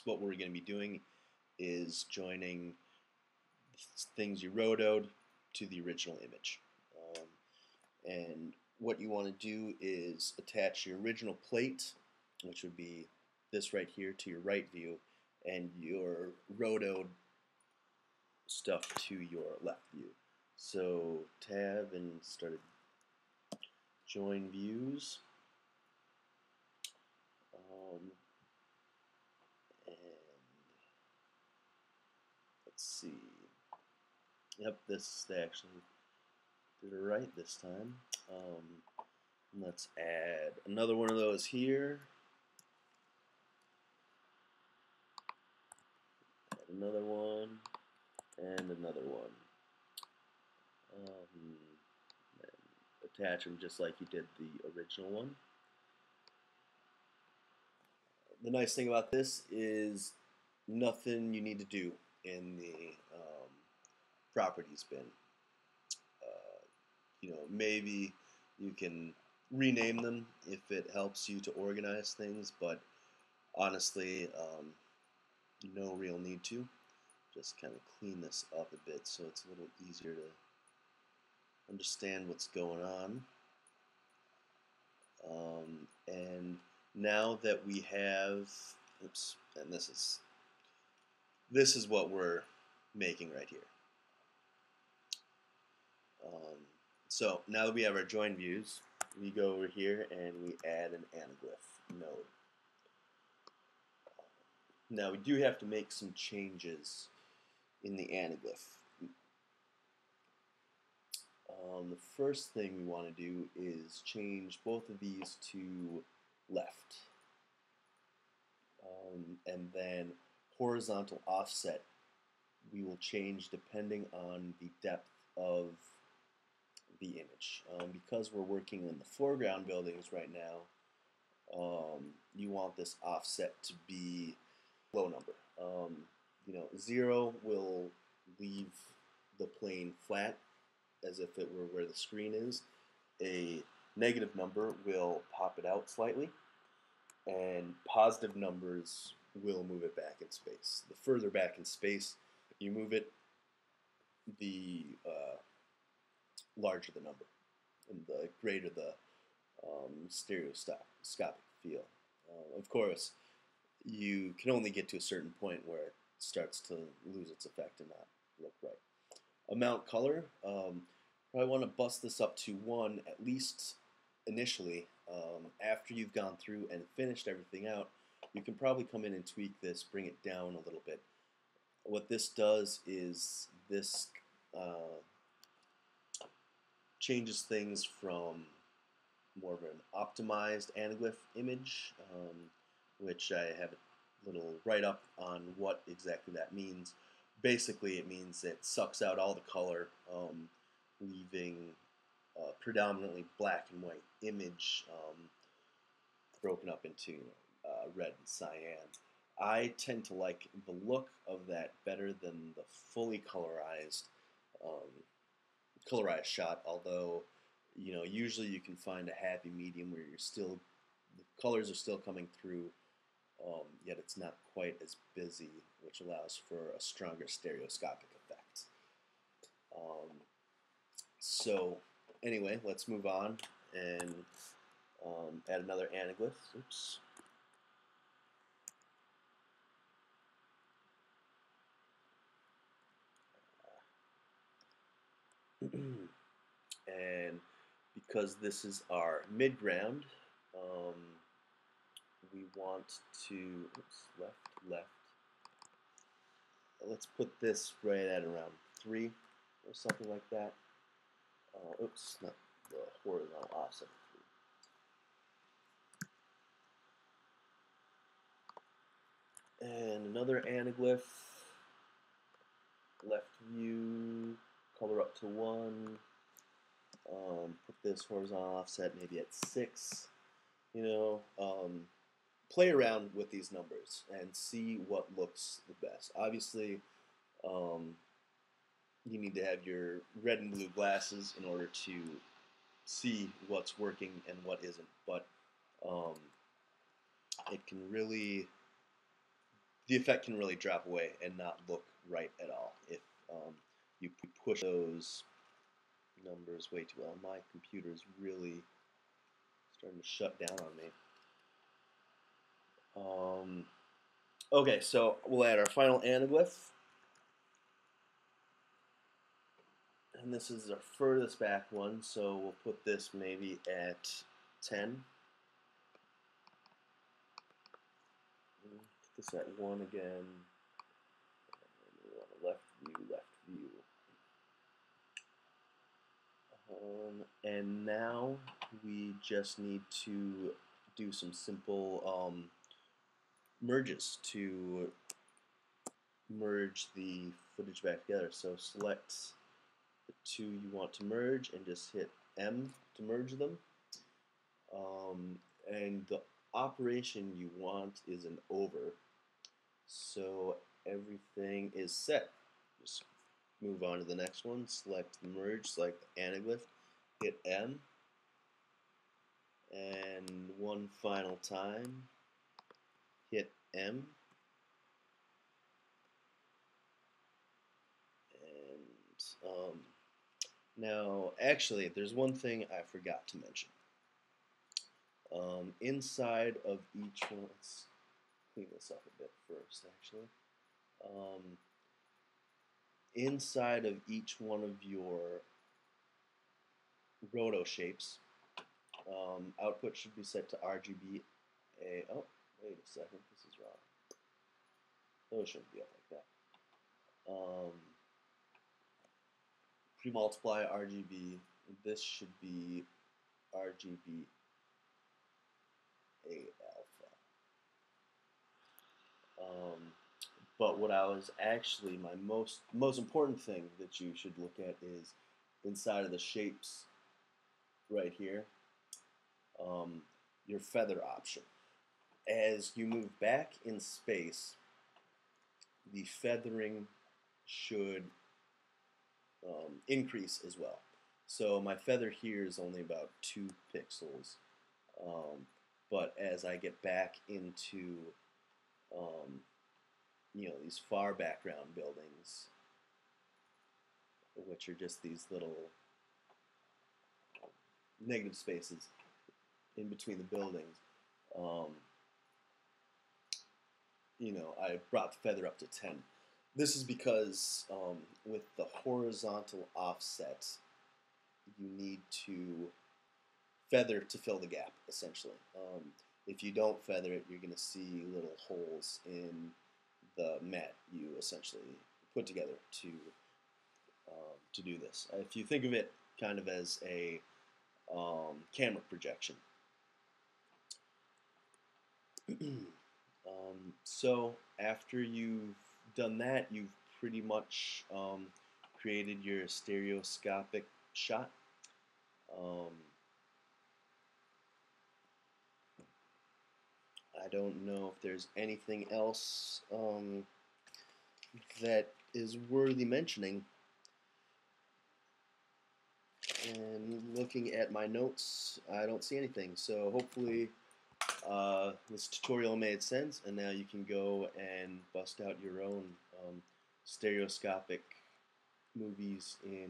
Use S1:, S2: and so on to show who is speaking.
S1: what we're going to be doing is joining things you rotoed to the original image. And what you want to do is attach your original plate, which would be this right here, to your right view, and your rotoed stuff to your left view. So tab and start join views. And let's see. Yep, this actually did it right this time. Let's add another one of those here. Add another one, and another one. And attach them just like you did the original one. The nice thing about this is nothing you need to do in the properties bin. Maybe you can rename them if it helps you to organize things, but honestly, no real need to. Just kind of clean this up a bit so it's a little easier to understand what's going on. And now that we have, oops, and this is what we're making right here. So now that we have our join views, we go over here and we add an anaglyph node. Now we do have to make some changes in the anaglyph. The first thing we want to do is change both of these to left. And then horizontal offset we will change depending on the depth of the image. Because we're working in the foreground buildings right now, you want this offset to be low number. 0 will leave the plane flat as if it were where the screen is. A negative number will pop it out slightly, and positive numbers will move it back in space. The further back in space you move it, the larger the number, and the greater the stereoscopic feel. Of course, you can only get to a certain point where it starts to lose its effect and not look right. Amount color, probably want to bust this up to 1 at least initially. After you've gone through and finished everything out, you can probably come in and tweak this, bring it down a little bit. What this does is this changes things from more of an optimized anaglyph image, which I have a little write-up on what exactly that means. Basically, it means it sucks out all the color, leaving predominantly black and white image broken up into red and cyan. I tend to like the look of that better than the fully colorized shot, although usually you can find a happy medium where the colors are still coming through, yet it's not quite as busy, which allows for a stronger stereoscopic effect. So anyway, let's move on and add another anaglyph. Oops. And because this is our midground, we want to, left. Let's put this right at around 3 or something like that. Oops, not the horizontal offset of 3. And another anaglyph, left view, color up to 1. Put this horizontal offset maybe at 6. Play around with these numbers and see what looks the best. Obviously, you need to have your red and blue glasses in order to see what's working and what isn't. But it can really the effect can really drop away and not look right at all if you push those numbers way too well. My computer's really starting to shut down on me. Okay, so we'll add our final anaglyph. And this is our furthest back one, so we'll put this maybe at 10. Put this at 1 again. We want a left view, left view. And now we just need to do some simple merges to merge the footage back together. So select the two you want to merge and just hit M to merge them. And the operation you want is an over. So everything is set. Just move on to the next one. Select merge, select the anaglyph, hit M. And one final time, hit M. And now, actually, there's one thing I forgot to mention. Inside of each one, let's clean this up a bit first, actually. Inside of each one of your roto shapes, output should be set to RGB. Oh, wait a second, this is wrong. Those shouldn't be up like that. Pre-multiply RGB. This should be RGB A alpha. But what I was actually, my most important thing that you should look at is inside of the shapes right here, your feather option. As you move back in space, the feathering should increase as well. So my feather here is only about 2 pixels, but as I get back into these far background buildings, which are just these little negative spaces in between the buildings, I brought the feather up to 10. This is because with the horizontal offset, you need to feather to fill the gap, essentially. If you don't feather it, you're going to see little holes in the mat you essentially put together to do this. If you think of it kind of as a camera projection. So after you've done that, you've pretty much created your stereoscopic shot. I don't know if there's anything else that is worthy mentioning. And looking at my notes, I don't see anything. So hopefully this tutorial made sense, and now you can go and bust out your own stereoscopic movies in